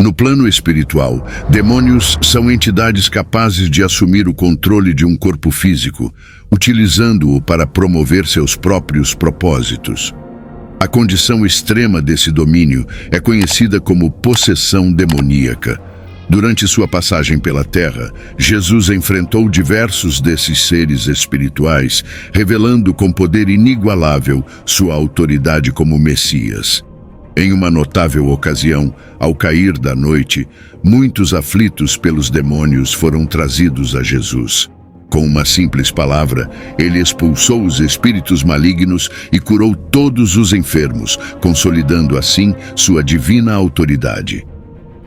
No plano espiritual, demônios são entidades capazes de assumir o controle de um corpo físico, utilizando-o para promover seus próprios propósitos. A condição extrema desse domínio é conhecida como possessão demoníaca. Durante sua passagem pela Terra, Jesus enfrentou diversos desses seres espirituais, revelando com poder inigualável sua autoridade como Messias. Em uma notável ocasião, ao cair da noite, muitos aflitos pelos demônios foram trazidos a Jesus. Com uma simples palavra, ele expulsou os espíritos malignos e curou todos os enfermos, consolidando assim sua divina autoridade.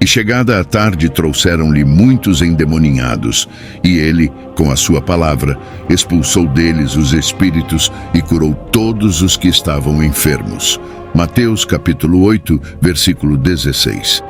E chegada a tarde trouxeram-lhe muitos endemoninhados, e ele, com a sua palavra, expulsou deles os espíritos e curou todos os que estavam enfermos. Mateus capítulo 8, versículo 16.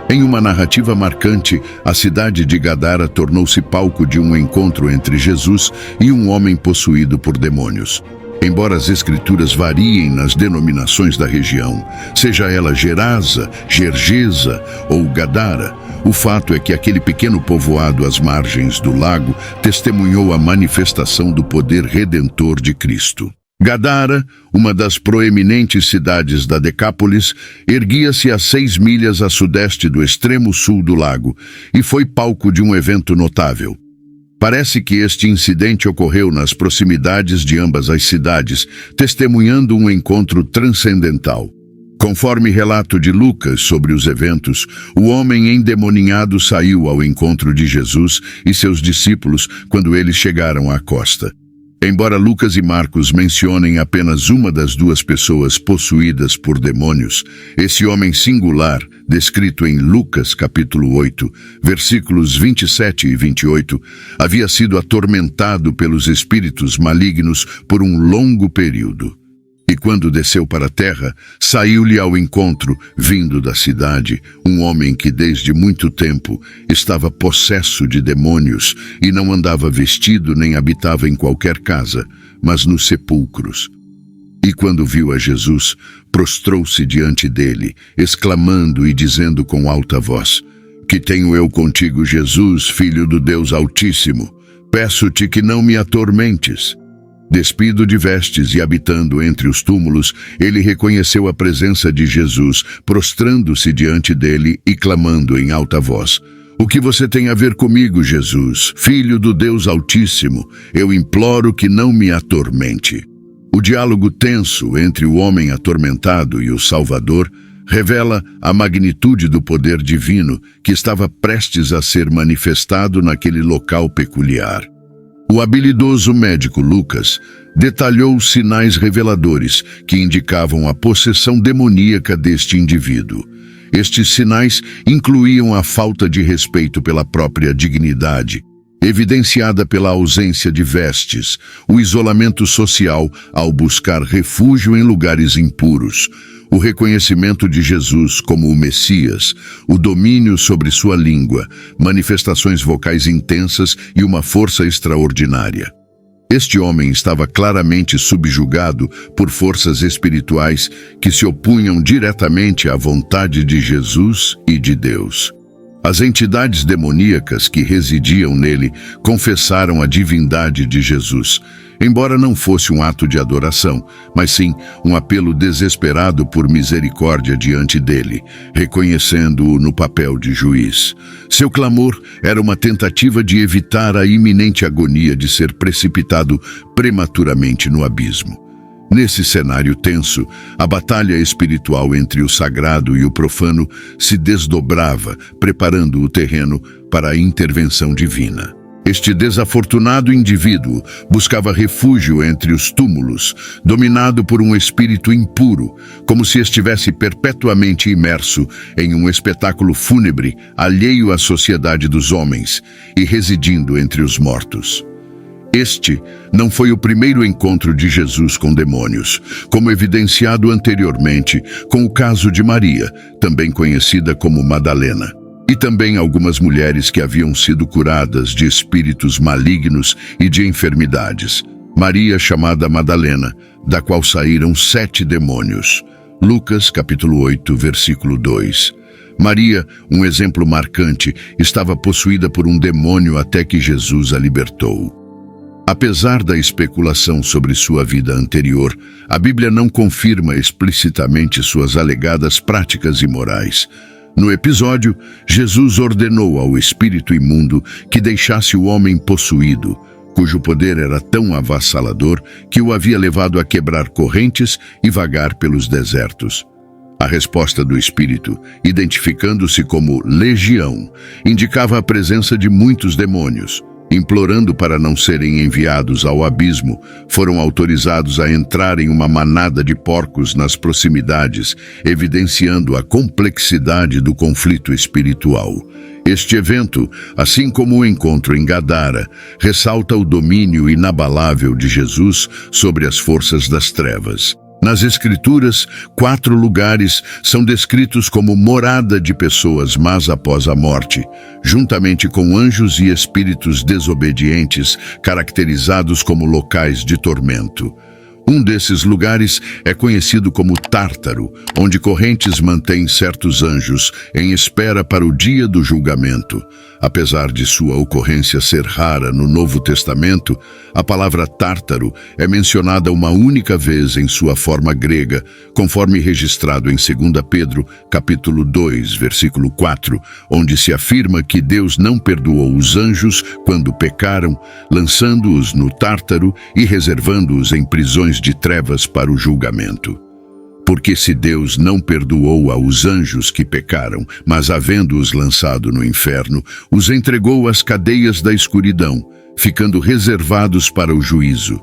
Em uma narrativa marcante, a cidade de Gadara tornou-se palco de um encontro entre Jesus e um homem possuído por demônios. Embora as escrituras variem nas denominações da região, seja ela Gerasa, Gergesa ou Gadara, o fato é que aquele pequeno povoado às margens do lago testemunhou a manifestação do poder redentor de Cristo. Gadara, uma das proeminentes cidades da Decápolis, erguia-se a 6 milhas a sudeste do extremo sul do lago e foi palco de um evento notável. Parece que este incidente ocorreu nas proximidades de ambas as cidades, testemunhando um encontro transcendental. Conforme relato de Lucas sobre os eventos, o homem endemoninhado saiu ao encontro de Jesus e seus discípulos quando eles chegaram à costa. Embora Lucas e Marcos mencionem apenas uma das duas pessoas possuídas por demônios, esse homem singular, descrito em Lucas capítulo 8, versículos 27 e 28, havia sido atormentado pelos espíritos malignos por um longo período. E quando desceu para a terra, saiu-lhe ao encontro, vindo da cidade, um homem que desde muito tempo estava possesso de demônios e não andava vestido nem habitava em qualquer casa, mas nos sepulcros. E quando viu a Jesus, prostrou-se diante dele, exclamando e dizendo com alta voz: "Que tenho eu contigo, Jesus, Filho do Deus Altíssimo? Peço-te que não me atormentes." Despido de vestes e habitando entre os túmulos, ele reconheceu a presença de Jesus, prostrando-se diante dele e clamando em alta voz: "O que você tem a ver comigo, Jesus, Filho do Deus Altíssimo? Eu imploro que não me atormente." O diálogo tenso entre o homem atormentado e o Salvador revela a magnitude do poder divino que estava prestes a ser manifestado naquele local peculiar. O habilidoso médico Lucas detalhou os sinais reveladores que indicavam a possessão demoníaca deste indivíduo. Estes sinais incluíam a falta de respeito pela própria dignidade, evidenciada pela ausência de vestes, o isolamento social ao buscar refúgio em lugares impuros, o reconhecimento de Jesus como o Messias, o domínio sobre sua língua, manifestações vocais intensas e uma força extraordinária. Este homem estava claramente subjugado por forças espirituais que se opunham diretamente à vontade de Jesus e de Deus. As entidades demoníacas que residiam nele confessaram a divindade de Jesus, embora não fosse um ato de adoração, mas sim um apelo desesperado por misericórdia diante dele, reconhecendo-o no papel de juiz. Seu clamor era uma tentativa de evitar a iminente agonia de ser precipitado prematuramente no abismo. Nesse cenário tenso, a batalha espiritual entre o sagrado e o profano se desdobrava, preparando o terreno para a intervenção divina. Este desafortunado indivíduo buscava refúgio entre os túmulos, dominado por um espírito impuro, como se estivesse perpetuamente imerso em um espetáculo fúnebre, alheio à sociedade dos homens e residindo entre os mortos. Este não foi o primeiro encontro de Jesus com demônios, como evidenciado anteriormente com o caso de Maria, também conhecida como Madalena, e também algumas mulheres que haviam sido curadas de espíritos malignos e de enfermidades. Maria, chamada Madalena, da qual saíram 7 demônios. Lucas, capítulo 8, versículo 2. Maria, um exemplo marcante, estava possuída por um demônio até que Jesus a libertou. Apesar da especulação sobre sua vida anterior, a Bíblia não confirma explicitamente suas alegadas práticas imorais. No episódio, Jesus ordenou ao espírito imundo que deixasse o homem possuído, cujo poder era tão avassalador que o havia levado a quebrar correntes e vagar pelos desertos. A resposta do espírito, identificando-se como legião, indicava a presença de muitos demônios. Implorando para não serem enviados ao abismo, foram autorizados a entrar em uma manada de porcos nas proximidades, evidenciando a complexidade do conflito espiritual. Este evento, assim como o encontro em Gadara, ressalta o domínio inabalável de Jesus sobre as forças das trevas. Nas Escrituras, 4 lugares são descritos como morada de pessoas más após a morte, juntamente com anjos e espíritos desobedientes, caracterizados como locais de tormento. Um desses lugares é conhecido como Tártaro, onde correntes mantêm certos anjos em espera para o dia do julgamento. Apesar de sua ocorrência ser rara no Novo Testamento, a palavra Tártaro é mencionada uma única vez em sua forma grega, conforme registrado em 2 Pedro, capítulo 2, versículo 4, onde se afirma que Deus não perdoou os anjos quando pecaram, lançando-os no Tártaro e reservando-os em prisões de trevas para o julgamento. Porque se Deus não perdoou aos anjos que pecaram, mas havendo-os lançado no inferno, os entregou às cadeias da escuridão, ficando reservados para o juízo.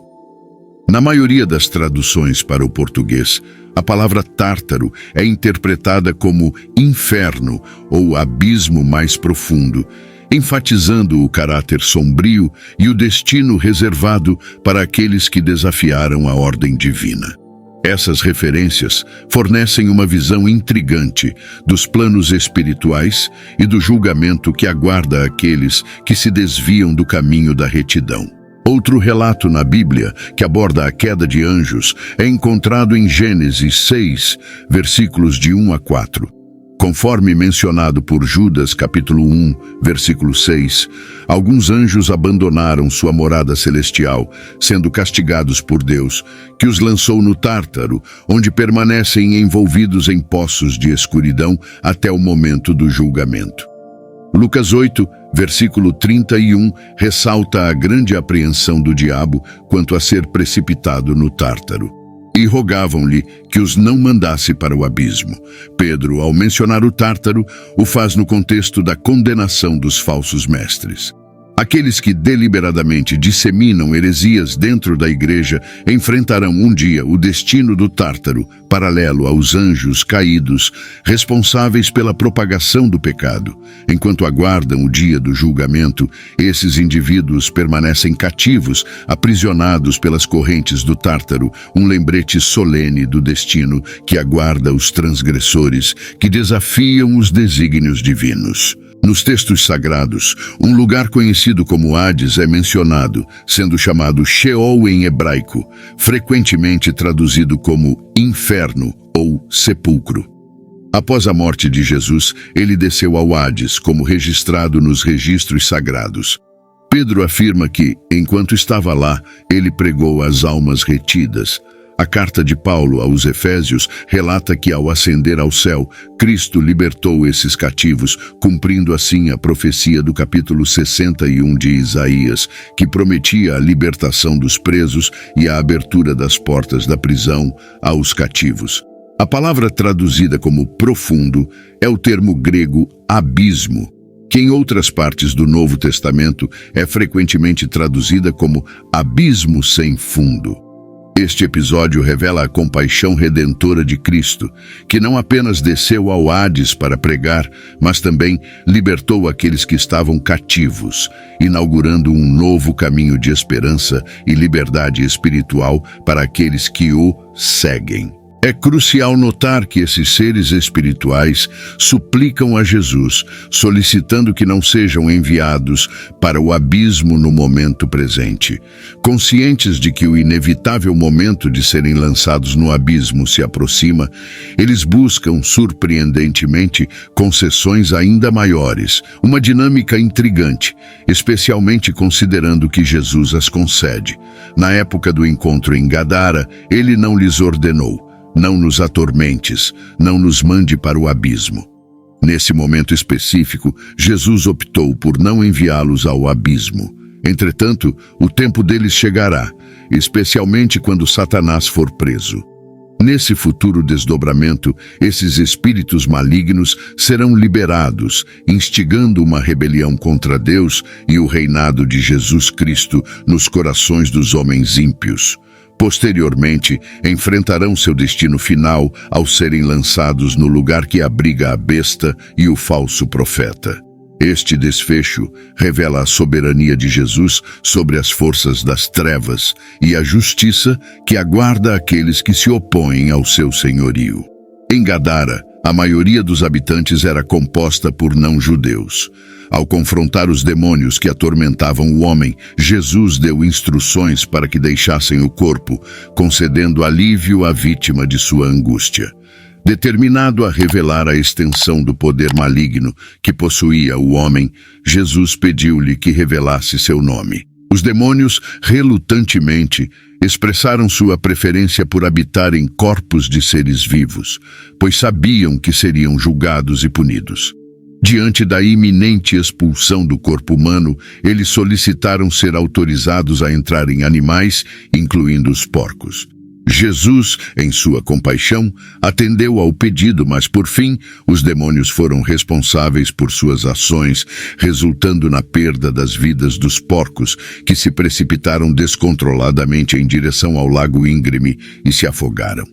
Na maioria das traduções para o português, a palavra Tártaro é interpretada como inferno ou abismo mais profundo, enfatizando o caráter sombrio e o destino reservado para aqueles que desafiaram a ordem divina. Essas referências fornecem uma visão intrigante dos planos espirituais e do julgamento que aguarda aqueles que se desviam do caminho da retidão. Outro relato na Bíblia que aborda a queda de anjos é encontrado em Gênesis 6, versículos de 1 a 4. Conforme mencionado por Judas, capítulo 1, versículo 6, alguns anjos abandonaram sua morada celestial, sendo castigados por Deus, que os lançou no Tártaro, onde permanecem envolvidos em poços de escuridão até o momento do julgamento. Lucas 8, versículo 31, ressalta a grande apreensão do diabo quanto a ser precipitado no Tártaro. E rogavam-lhe que os não mandasse para o abismo. Pedro, ao mencionar o Tártaro, o faz no contexto da condenação dos falsos mestres. Aqueles que deliberadamente disseminam heresias dentro da igreja enfrentarão um dia o destino do Tártaro, paralelo aos anjos caídos, responsáveis pela propagação do pecado. Enquanto aguardam o dia do julgamento, esses indivíduos permanecem cativos, aprisionados pelas correntes do Tártaro, um lembrete solene do destino que aguarda os transgressores, que desafiam os desígnios divinos. Nos textos sagrados, um lugar conhecido como Hades é mencionado, sendo chamado Sheol em hebraico, frequentemente traduzido como inferno ou sepulcro. Após a morte de Jesus, ele desceu ao Hades, como registrado nos registros sagrados. Pedro afirma que, enquanto estava lá, ele pregou às almas retidas. A carta de Paulo aos Efésios relata que, ao ascender ao céu, Cristo libertou esses cativos, cumprindo assim a profecia do capítulo 61 de Isaías, que prometia a libertação dos presos e a abertura das portas da prisão aos cativos. A palavra traduzida como profundo é o termo grego abismo, que em outras partes do Novo Testamento é frequentemente traduzida como abismo sem fundo. Este episódio revela a compaixão redentora de Cristo, que não apenas desceu ao Hades para pregar, mas também libertou aqueles que estavam cativos, inaugurando um novo caminho de esperança e liberdade espiritual para aqueles que o seguem. É crucial notar que esses seres espirituais suplicam a Jesus, solicitando que não sejam enviados para o abismo no momento presente. Conscientes de que o inevitável momento de serem lançados no abismo se aproxima, eles buscam, surpreendentemente, concessões ainda maiores, uma dinâmica intrigante, especialmente considerando que Jesus as concede. Na época do encontro em Gadara, ele não lhes ordenou: não nos atormentes, não nos mande para o abismo. Nesse momento específico, Jesus optou por não enviá-los ao abismo. Entretanto, o tempo deles chegará, especialmente quando Satanás for preso. Nesse futuro desdobramento, esses espíritos malignos serão liberados, instigando uma rebelião contra Deus e o reinado de Jesus Cristo nos corações dos homens ímpios. Posteriormente, enfrentarão seu destino final ao serem lançados no lugar que abriga a besta e o falso profeta. Este desfecho revela a soberania de Jesus sobre as forças das trevas e a justiça que aguarda aqueles que se opõem ao seu senhorio. Em Gadara, a maioria dos habitantes era composta por não-judeus. Ao confrontar os demônios que atormentavam o homem, Jesus deu instruções para que deixassem o corpo, concedendo alívio à vítima de sua angústia. Determinado a revelar a extensão do poder maligno que possuía o homem, Jesus pediu-lhe que revelasse seu nome. Os demônios, relutantemente, expressaram sua preferência por habitar em corpos de seres vivos, pois sabiam que seriam julgados e punidos. Diante da iminente expulsão do corpo humano, eles solicitaram ser autorizados a entrar em animais, incluindo os porcos. Jesus, em sua compaixão, atendeu ao pedido, mas por fim, os demônios foram responsáveis por suas ações, resultando na perda das vidas dos porcos, que se precipitaram descontroladamente em direção ao lago íngreme e se afogaram.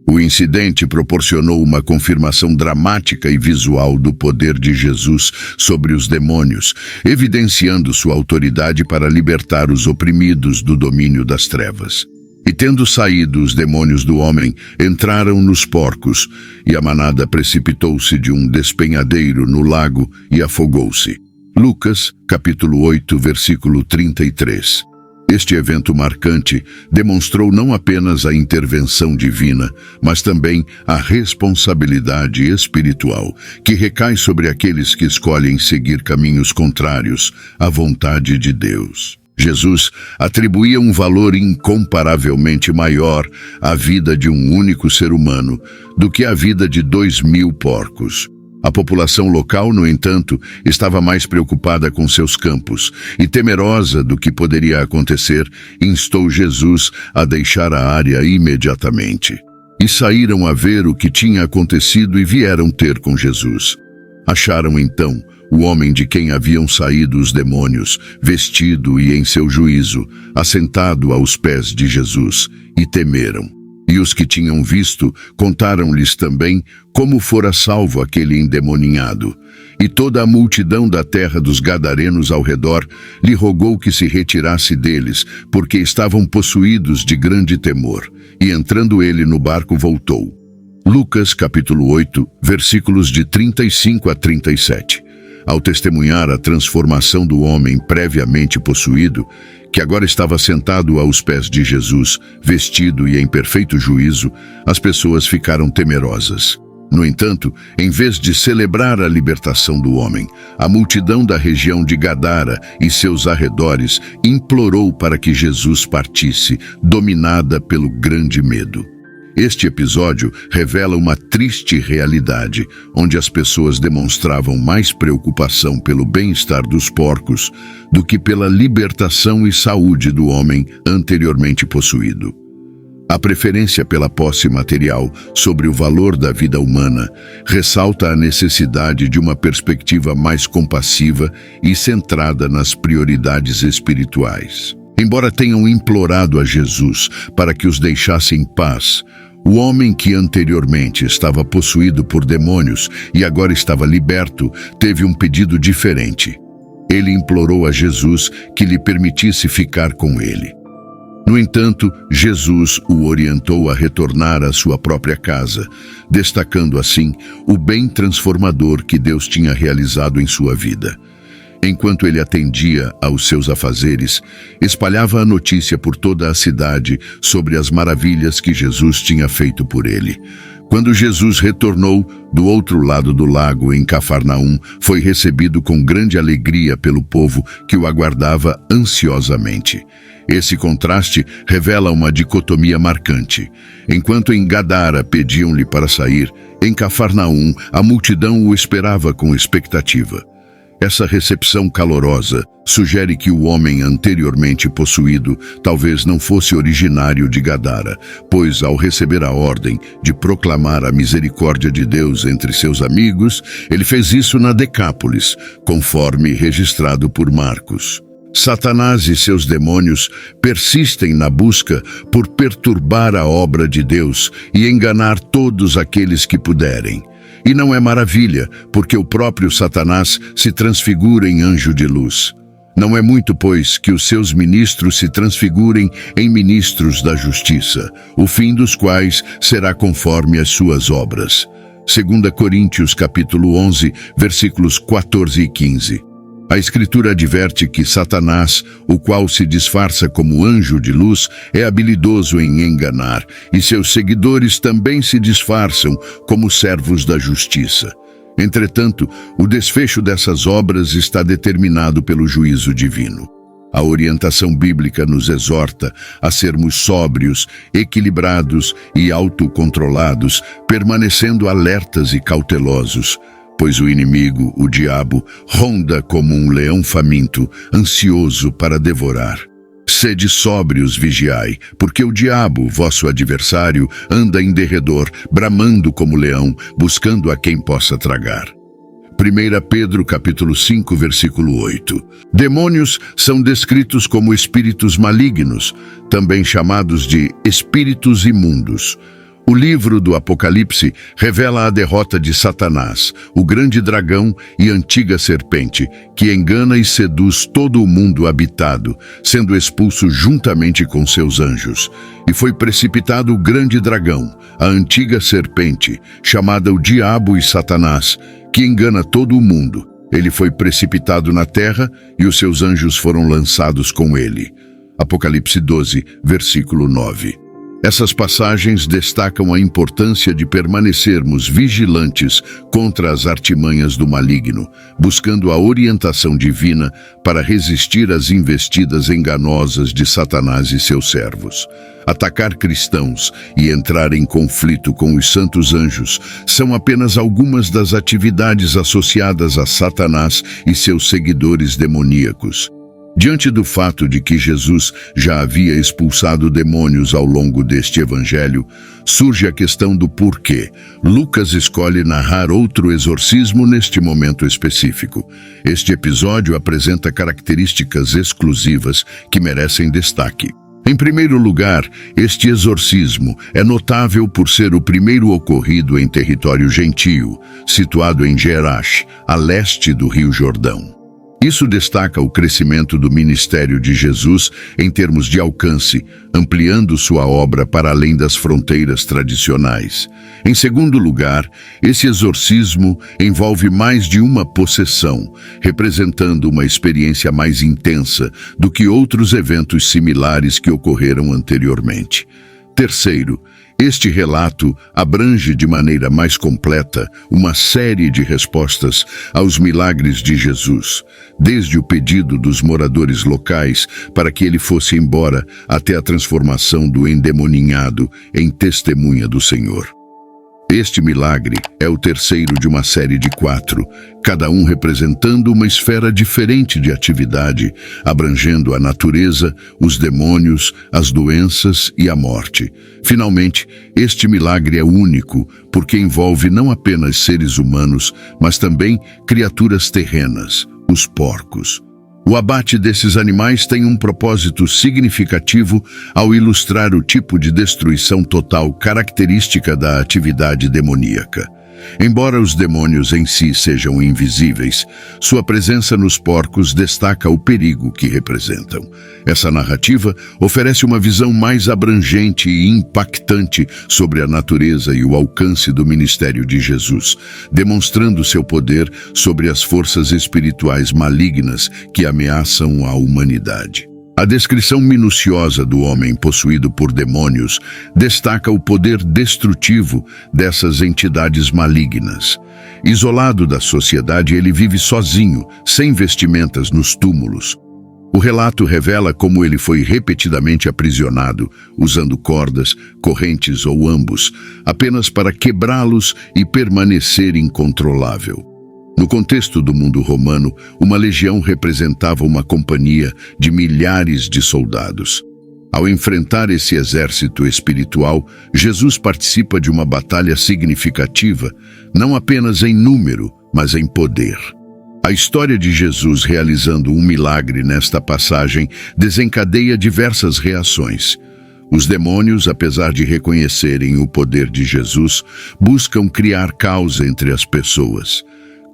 O incidente proporcionou uma confirmação dramática e visual do poder de Jesus sobre os demônios, evidenciando sua autoridade para libertar os oprimidos do domínio das trevas. E tendo saído os demônios do homem, entraram nos porcos, e a manada precipitou-se de um despenhadeiro no lago e afogou-se. Lucas, capítulo 8, versículo 33. Este evento marcante demonstrou não apenas a intervenção divina, mas também a responsabilidade espiritual que recai sobre aqueles que escolhem seguir caminhos contrários à vontade de Deus. Jesus atribuía um valor incomparavelmente maior à vida de um único ser humano do que à vida de 2.000 porcos. A população local, no entanto, estava mais preocupada com seus campos e, temerosa do que poderia acontecer, instou Jesus a deixar a área imediatamente. E saíram a ver o que tinha acontecido e vieram ter com Jesus. Acharam então o homem de quem haviam saído os demônios, vestido e em seu juízo, assentado aos pés de Jesus, e temeram. E os que tinham visto contaram-lhes também como fora salvo aquele endemoninhado. E toda a multidão da terra dos gadarenos ao redor lhe rogou que se retirasse deles, porque estavam possuídos de grande temor. E entrando ele no barco voltou. Lucas capítulo 8, versículos de 35 a 37. Ao testemunhar a transformação do homem previamente possuído, que agora estava sentado aos pés de Jesus, vestido e em perfeito juízo, as pessoas ficaram temerosas. No entanto, em vez de celebrar a libertação do homem, a multidão da região de Gadara e seus arredores implorou para que Jesus partisse, dominada pelo grande medo. Este episódio revela uma triste realidade, onde as pessoas demonstravam mais preocupação pelo bem-estar dos porcos do que pela libertação e saúde do homem anteriormente possuído. A preferência pela posse material sobre o valor da vida humana ressalta a necessidade de uma perspectiva mais compassiva e centrada nas prioridades espirituais. Embora tenham implorado a Jesus para que os deixasse em paz, o homem que anteriormente estava possuído por demônios e agora estava liberto, teve um pedido diferente. Ele implorou a Jesus que lhe permitisse ficar com ele. No entanto, Jesus o orientou a retornar à sua própria casa, destacando assim o bem transformador que Deus tinha realizado em sua vida. Enquanto ele atendia aos seus afazeres, espalhava a notícia por toda a cidade sobre as maravilhas que Jesus tinha feito por ele. Quando Jesus retornou do outro lado do lago, em Cafarnaum, foi recebido com grande alegria pelo povo que o aguardava ansiosamente. Esse contraste revela uma dicotomia marcante. Enquanto em Gadara pediam-lhe para sair, em Cafarnaum a multidão o esperava com expectativa. Essa recepção calorosa sugere que o homem anteriormente possuído talvez não fosse originário de Gadara, pois ao receber a ordem de proclamar a misericórdia de Deus entre seus amigos, ele fez isso na Decápolis, conforme registrado por Marcos. Satanás e seus demônios persistem na busca por perturbar a obra de Deus e enganar todos aqueles que puderem. E não é maravilha, porque o próprio Satanás se transfigura em anjo de luz. Não é muito, pois, que os seus ministros se transfigurem em ministros da justiça, o fim dos quais será conforme as suas obras. 2 Coríntios capítulo 11, versículos 14 e 15. A Escritura adverte que Satanás, o qual se disfarça como anjo de luz, é habilidoso em enganar, e seus seguidores também se disfarçam como servos da justiça. Entretanto, o desfecho dessas obras está determinado pelo juízo divino. A orientação bíblica nos exorta a sermos sóbrios, equilibrados e autocontrolados, permanecendo alertas e cautelosos, pois o inimigo, o diabo, ronda como um leão faminto, ansioso para devorar. Sede sóbrios, vigiai, porque o diabo, vosso adversário, anda em derredor, bramando como leão, buscando a quem possa tragar. 1 Pedro capítulo 5, versículo 8. Demônios são descritos como espíritos malignos, também chamados de espíritos imundos. O livro do Apocalipse revela a derrota de Satanás, o grande dragão e antiga serpente, que engana e seduz todo o mundo habitado, sendo expulso juntamente com seus anjos. E foi precipitado o grande dragão, a antiga serpente, chamada o Diabo e Satanás, que engana todo o mundo. Ele foi precipitado na terra e os seus anjos foram lançados com ele. Apocalipse 12, versículo 9. Essas passagens destacam a importância de permanecermos vigilantes contra as artimanhas do maligno, buscando a orientação divina para resistir às investidas enganosas de Satanás e seus servos. Atacar cristãos e entrar em conflito com os santos anjos são apenas algumas das atividades associadas a Satanás e seus seguidores demoníacos. Diante do fato de que Jesus já havia expulsado demônios ao longo deste evangelho, surge a questão do porquê Lucas escolhe narrar outro exorcismo neste momento específico. Este episódio apresenta características exclusivas que merecem destaque. Em primeiro lugar, este exorcismo é notável por ser o primeiro ocorrido em território gentio, situado em Gerash, a leste do Rio Jordão. Isso destaca o crescimento do ministério de Jesus em termos de alcance, ampliando sua obra para além das fronteiras tradicionais. Em segundo lugar, esse exorcismo envolve mais de uma possessão, representando uma experiência mais intensa do que outros eventos similares que ocorreram anteriormente. Terceiro, este relato abrange de maneira mais completa uma série de respostas aos milagres de Jesus, desde o pedido dos moradores locais para que ele fosse embora até a transformação do endemoninhado em testemunha do Senhor. Este milagre é o terceiro de uma série de 4, cada um representando uma esfera diferente de atividade, abrangendo a natureza, os demônios, as doenças e a morte. Finalmente, este milagre é único, porque envolve não apenas seres humanos, mas também criaturas terrenas, os porcos. O abate desses animais tem um propósito significativo ao ilustrar o tipo de destruição total característica da atividade demoníaca. Embora os demônios em si sejam invisíveis, sua presença nos porcos destaca o perigo que representam. Essa narrativa oferece uma visão mais abrangente e impactante sobre a natureza e o alcance do ministério de Jesus, demonstrando seu poder sobre as forças espirituais malignas que ameaçam a humanidade. A descrição minuciosa do homem possuído por demônios destaca o poder destrutivo dessas entidades malignas. Isolado da sociedade, ele vive sozinho, sem vestimentas nos túmulos. O relato revela como ele foi repetidamente aprisionado, usando cordas, correntes ou ambos, apenas para quebrá-los e permanecer incontrolável. No contexto do mundo romano, uma legião representava uma companhia de milhares de soldados. Ao enfrentar esse exército espiritual, Jesus participa de uma batalha significativa, não apenas em número, mas em poder. A história de Jesus realizando um milagre nesta passagem desencadeia diversas reações. Os demônios, apesar de reconhecerem o poder de Jesus, buscam criar caos entre as pessoas.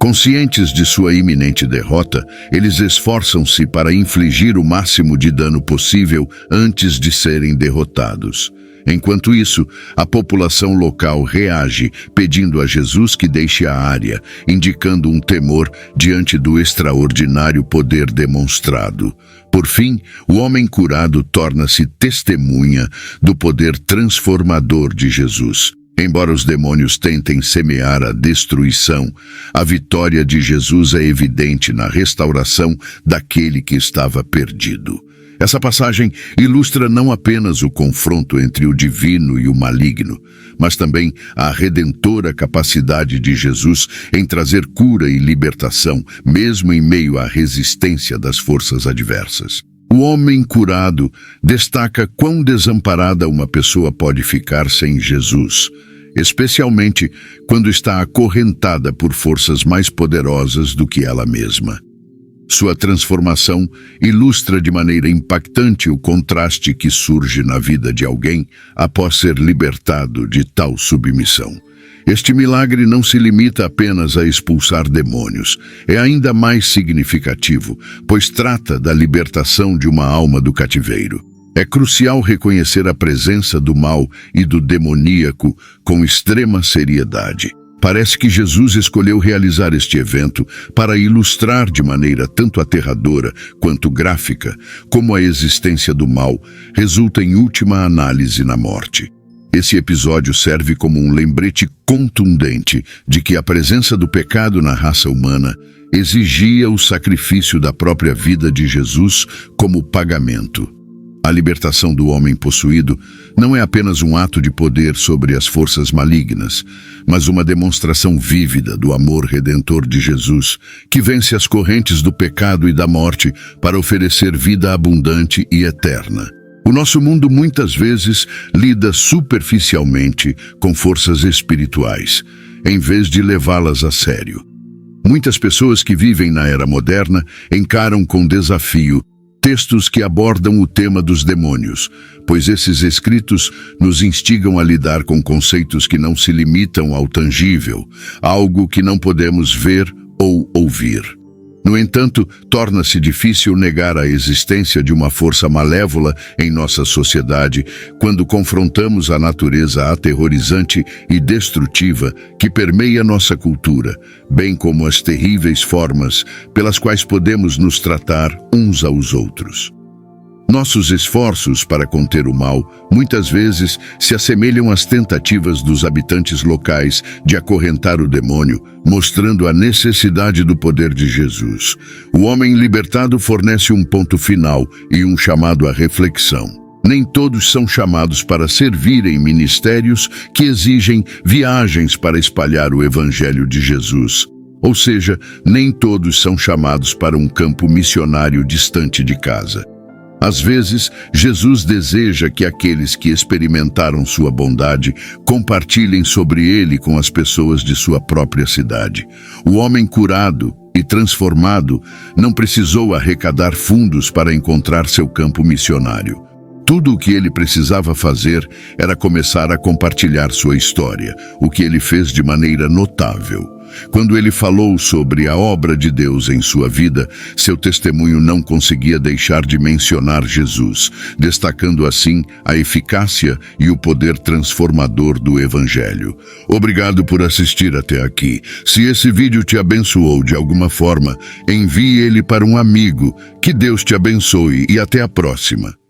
Conscientes de sua iminente derrota, eles esforçam-se para infligir o máximo de dano possível antes de serem derrotados. Enquanto isso, a população local reage, pedindo a Jesus que deixe a área, indicando um temor diante do extraordinário poder demonstrado. Por fim, o homem curado torna-se testemunha do poder transformador de Jesus. Embora os demônios tentem semear a destruição, a vitória de Jesus é evidente na restauração daquele que estava perdido. Essa passagem ilustra não apenas o confronto entre o divino e o maligno, mas também a redentora capacidade de Jesus em trazer cura e libertação, mesmo em meio à resistência das forças adversas. O homem curado destaca quão desamparada uma pessoa pode ficar sem Jesus, especialmente quando está acorrentada por forças mais poderosas do que ela mesma. Sua transformação ilustra de maneira impactante o contraste que surge na vida de alguém após ser libertado de tal submissão. Este milagre não se limita apenas a expulsar demônios. É ainda mais significativo, pois trata da libertação de uma alma do cativeiro. É crucial reconhecer a presença do mal e do demoníaco com extrema seriedade. Parece que Jesus escolheu realizar este evento para ilustrar de maneira tanto aterradora quanto gráfica como a existência do mal resulta em última análise na morte. Esse episódio serve como um lembrete contundente de que a presença do pecado na raça humana exigia o sacrifício da própria vida de Jesus como pagamento. A libertação do homem possuído não é apenas um ato de poder sobre as forças malignas, mas uma demonstração vívida do amor redentor de Jesus, que vence as correntes do pecado e da morte para oferecer vida abundante e eterna. O nosso mundo muitas vezes lida superficialmente com forças espirituais, em vez de levá-las a sério. Muitas pessoas que vivem na era moderna encaram com desafio textos que abordam o tema dos demônios, pois esses escritos nos instigam a lidar com conceitos que não se limitam ao tangível, algo que não podemos ver ou ouvir. No entanto, torna-se difícil negar a existência de uma força malévola em nossa sociedade quando confrontamos a natureza aterrorizante e destrutiva que permeia nossa cultura, bem como as terríveis formas pelas quais podemos nos tratar uns aos outros. Nossos esforços para conter o mal muitas vezes se assemelham às tentativas dos habitantes locais de acorrentar o demônio, mostrando a necessidade do poder de Jesus. O homem libertado fornece um ponto final e um chamado à reflexão. Nem todos são chamados para servir em ministérios que exigem viagens para espalhar o Evangelho de Jesus. Ou seja, nem todos são chamados para um campo missionário distante de casa. Às vezes, Jesus deseja que aqueles que experimentaram sua bondade compartilhem sobre ele com as pessoas de sua própria cidade. O homem curado e transformado não precisou arrecadar fundos para encontrar seu campo missionário. Tudo o que ele precisava fazer era começar a compartilhar sua história, o que ele fez de maneira notável. Quando ele falou sobre a obra de Deus em sua vida, seu testemunho não conseguia deixar de mencionar Jesus, destacando assim a eficácia e o poder transformador do Evangelho. Obrigado por assistir até aqui. Se esse vídeo te abençoou de alguma forma, envie ele para um amigo. Que Deus te abençoe e até a próxima.